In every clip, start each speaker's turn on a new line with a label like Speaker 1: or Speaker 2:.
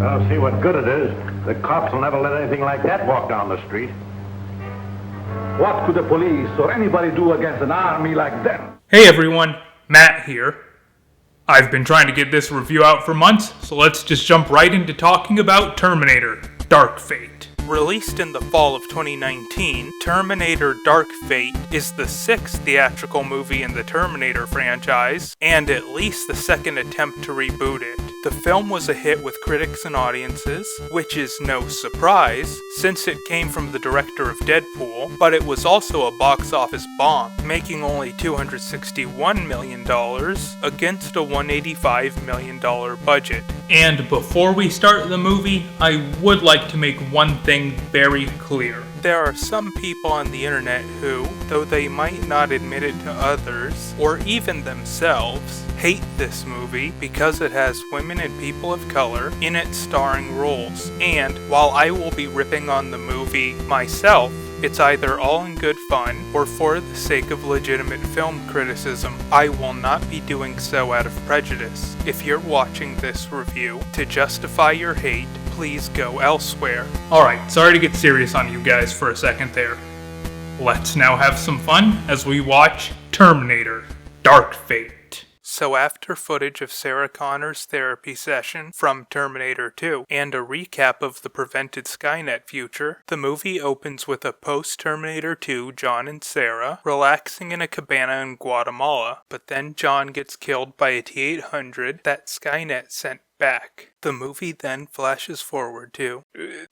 Speaker 1: I'll see what good it is. The cops will never let anything like that walk down the street.
Speaker 2: What could the police or anybody do against an army like them?
Speaker 3: Hey everyone, Matt here. I've been trying to get this review out for months, so let's just jump right into talking about Terminator: Dark Fate. Released in the fall of 2019, Terminator: Dark Fate is the sixth theatrical movie in the Terminator franchise, and at least the second attempt to reboot it. The film was a hit with critics and audiences, which is no surprise, since it came from the director of Deadpool, but it was also a box office bomb, making only $261 million against a $185 million budget. And before we start the movie, I would like to make one thing very clear. There are some people on the internet who, though they might not admit it to others, or even themselves, hate this movie because it has women and people of color in its starring roles. And while I will be ripping on the movie myself, it's either all in good fun or for the sake of legitimate film criticism. I will not be doing so out of prejudice. If you're watching this review to justify your hate, please go elsewhere. Alright, sorry to get serious on you guys for a second there. Let's now have some fun as we watch Terminator: Dark Fate. So after footage of Sarah Connor's therapy session from Terminator 2 and a recap of the prevented Skynet future, the movie opens with a post-Terminator 2 John and Sarah relaxing in a cabana in Guatemala, but then John gets killed by a T-800 that Skynet sent back. The movie then flashes forward to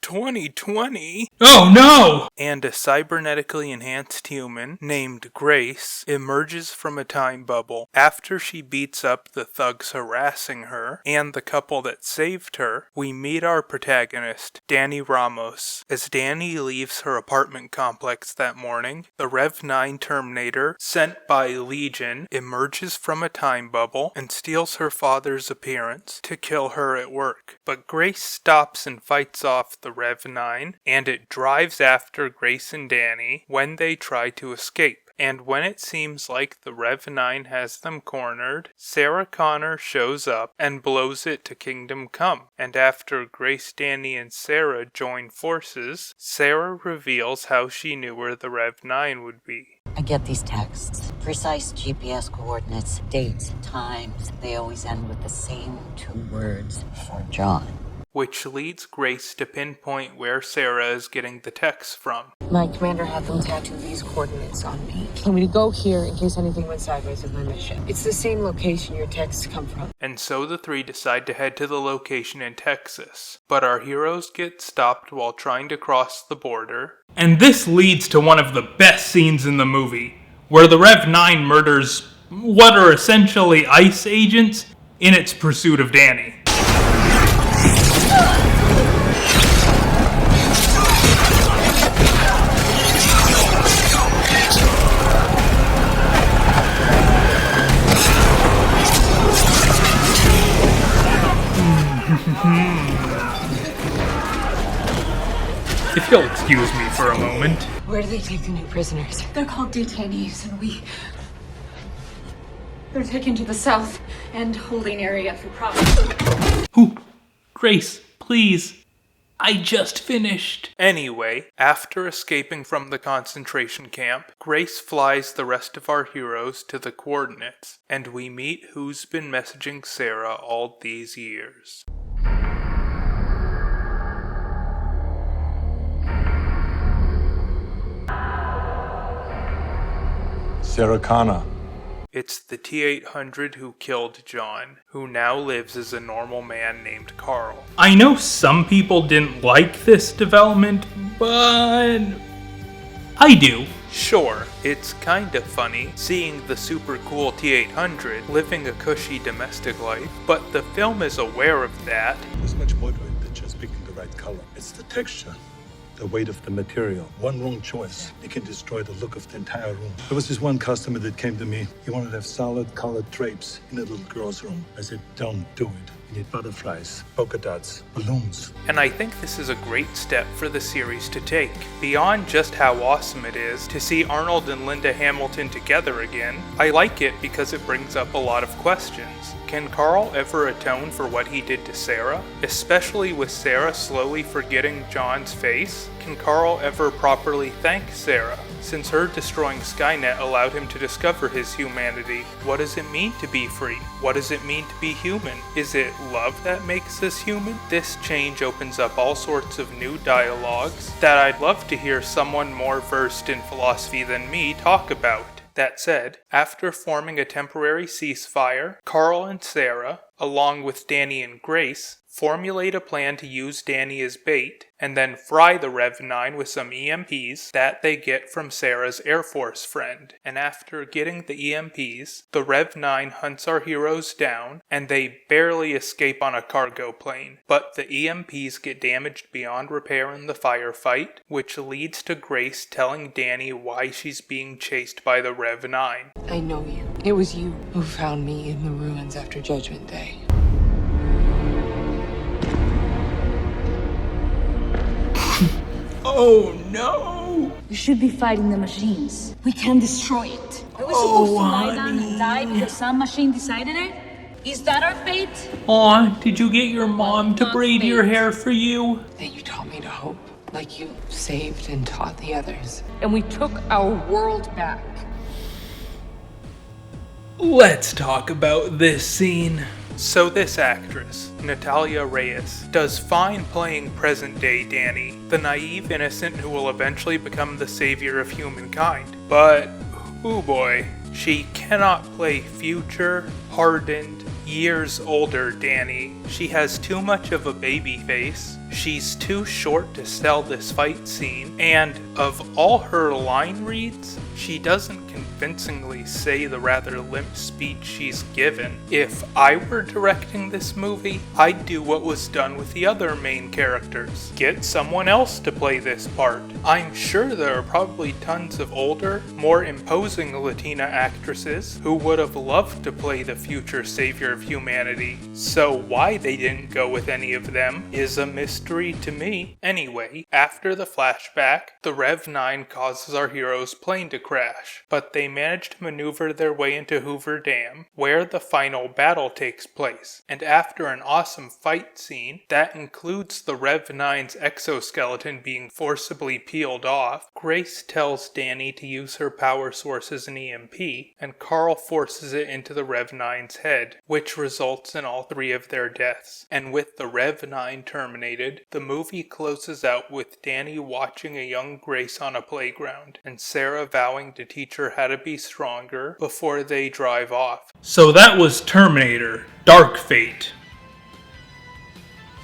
Speaker 3: 2020. Oh no! And a cybernetically enhanced human named Grace emerges from a time bubble after she beats up the thugs harassing her and the couple that saved her. We meet our protagonist, Danny Ramos. As Danny leaves her apartment complex that morning, the Rev 9 Terminator, sent by Legion, emerges from a time bubble and steals her father's appearance to kill her at work. But Grace stops and fights off the Rev 9, and it drives after Grace and Danny when they try to escape. And when it seems like the Rev 9 has them cornered, Sarah Connor shows up and blows it to Kingdom Come. And after Grace, Danny, and Sarah join forces, Sarah reveals how she knew where the Rev 9 would be.
Speaker 4: I get these texts. Precise GPS coordinates, dates, times. They always end with the same two words: for John.
Speaker 3: Which leads Grace to pinpoint where Sarah is getting the texts from.
Speaker 5: My commander had them tattoo these coordinates on me. Told me to go here in case anything went sideways with my mission. It's the same location your texts come from.
Speaker 3: And so the three decide to head to the location in Texas. But our heroes get stopped while trying to cross the border. And this leads to one of the best scenes in the movie, where the Rev 9 murders what are essentially ICE agents in its pursuit of Danny. If you'll excuse me for a moment.
Speaker 5: Where do they take the new prisoners?
Speaker 6: They're called detainees, and they're taken to the south end holding area for processing.
Speaker 3: Ooh, Grace, please. I just finished. Anyway, after escaping from the concentration camp, Grace flies the rest of our heroes to the coordinates, and we meet who's been messaging Sarah all these years.
Speaker 7: Sarah Connor.
Speaker 3: It's the T-800 who killed John, who now lives as a normal man named Carl. I know some people didn't like this development, but I do. Sure, it's kinda funny seeing the super cool T-800 living a cushy domestic life, but the film is aware of that.
Speaker 7: There's much more to it than just picking the right color. It's the texture, the weight of the material. One wrong choice, it can destroy the look of the entire room. There was this one customer that came to me. He wanted to have solid colored drapes in a little girl's room. I said, don't do it. You need butterflies, polka dots, balloons.
Speaker 3: And I think this is a great step for the series to take. Beyond just how awesome it is to see Arnold and Linda Hamilton together again, I like it because it brings up a lot of questions. Can Carl ever atone for what he did to Sarah? Especially with Sarah slowly forgetting John's face? Can Carl ever properly thank Sarah? Since her destroying Skynet allowed him to discover his humanity, what does it mean to be free? What does it mean to be human? Is it love that makes us human? This change opens up all sorts of new dialogues that I'd love to hear someone more versed in philosophy than me talk about. That said, after forming a temporary ceasefire, Carl and Sarah, along with Danny and Grace, formulate a plan to use Danny as bait, and then fry the Rev-9 with some EMPs that they get from Sarah's Air Force friend. And after getting the EMPs, the Rev-9 hunts our heroes down, and they barely escape on a cargo plane. But the EMPs get damaged beyond repair in the firefight, which leads to Grace telling Danny why she's being chased by the Rev-9.
Speaker 5: I know you. It was you who found me in the ruins after Judgment Day.
Speaker 3: Oh no!
Speaker 6: We should be fighting the machines. We can destroy it. Are we supposed to lie down and die because some machine decided it? Is that our fate?
Speaker 3: Aw, did you get your mom to
Speaker 6: Not
Speaker 3: braid your
Speaker 6: fate.
Speaker 3: hair for you?
Speaker 5: That you taught me to hope, like you saved and taught the others. And we took our world back.
Speaker 3: Let's talk about this scene. So this actress, Natalia Reyes, does fine playing present-day Danny, the naive innocent who will eventually become the savior of humankind. But, oh boy, she cannot play future, hardened, years older Danny. She has too much of a baby face, she's too short to sell this fight scene, and of all her line reads, she doesn't convincingly say the rather limp speech she's given. If I were directing this movie, I'd do what was done with the other main characters. Get someone else to play this part. I'm sure there are probably tons of older, more imposing Latina actresses who would have loved to play the future savior of humanity. So why they didn't go with any of them is a mystery to me. Anyway, after the flashback, the Rev-9 causes our hero's plane to crash, but they manage to maneuver their way into Hoover Dam, where the final battle takes place. And after an awesome fight scene that includes the Rev-9's exoskeleton being forcibly peeled off, Grace tells Danny to use her power source as an EMP, and Carl forces it into the Rev-9's head, which results in all three of their deaths. And with the Rev-9 terminated, the movie closes out with Danny watching a young Grace on a playground, and Sarah vowing to teach her how to be stronger before they drive off. So that was Terminator: Dark Fate.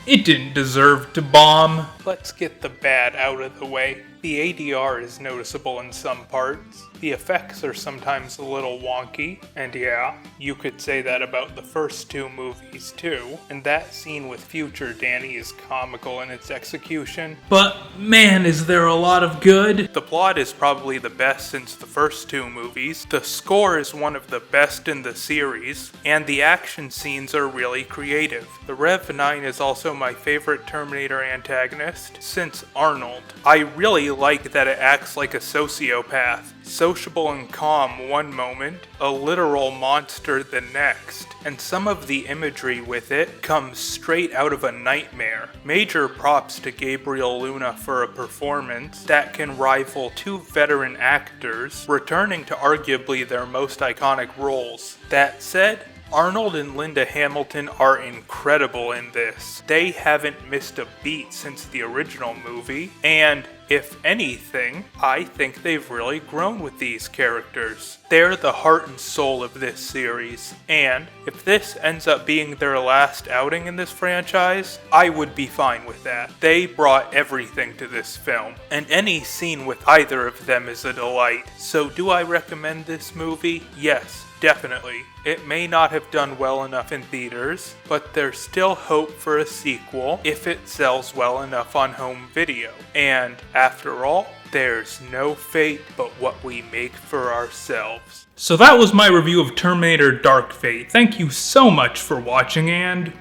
Speaker 3: It didn't deserve to bomb. Let's get the bad out of the way. The ADR is noticeable in some parts. The effects are sometimes a little wonky, and yeah, you could say that about the first two movies too. And that scene with future Danny is comical in its execution. But man, is there a lot of good. The plot is probably the best since the first two movies. The score is one of the best in the series, and the action scenes are really creative. The Rev-9 is also my favorite Terminator antagonist since Arnold. I really like that it acts like a sociopath. Sociable and calm one moment, a literal monster the next, and some of the imagery with it comes straight out of a nightmare. Major props to Gabriel Luna for a performance that can rival two veteran actors returning to arguably their most iconic roles. That said, Arnold and Linda Hamilton are incredible in this. They haven't missed a beat since the original movie, and if anything, I think they've really grown with these characters. They're the heart and soul of this series, and if this ends up being their last outing in this franchise, I would be fine with that. They brought everything to this film, and any scene with either of them is a delight. So do I recommend this movie? Yes. Definitely. It may not have done well enough in theaters, but there's still hope for a sequel if it sells well enough on home video. And after all, there's no fate but what we make for ourselves. So that was my review of Terminator: Dark Fate. Thank you so much for watching, and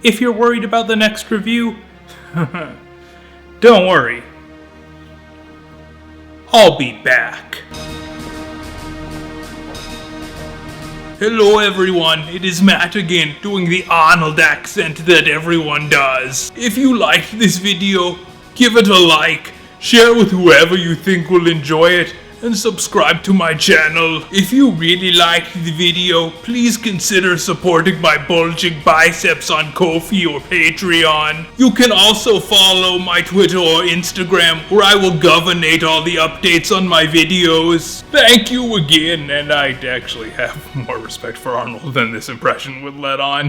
Speaker 3: If you're worried about the next review, don't worry. I'll be back. Hello everyone, it is Matt again, doing the Arnold accent that everyone does. If you liked this video, give it a like, share with whoever you think will enjoy it, and subscribe to my channel. If you really liked the video, please consider supporting my bulging biceps on Ko-fi or Patreon. You can also follow my Twitter or Instagram, where I will governate all the updates on my videos. Thank you again, and I actually have more respect for Arnold than this impression would let on.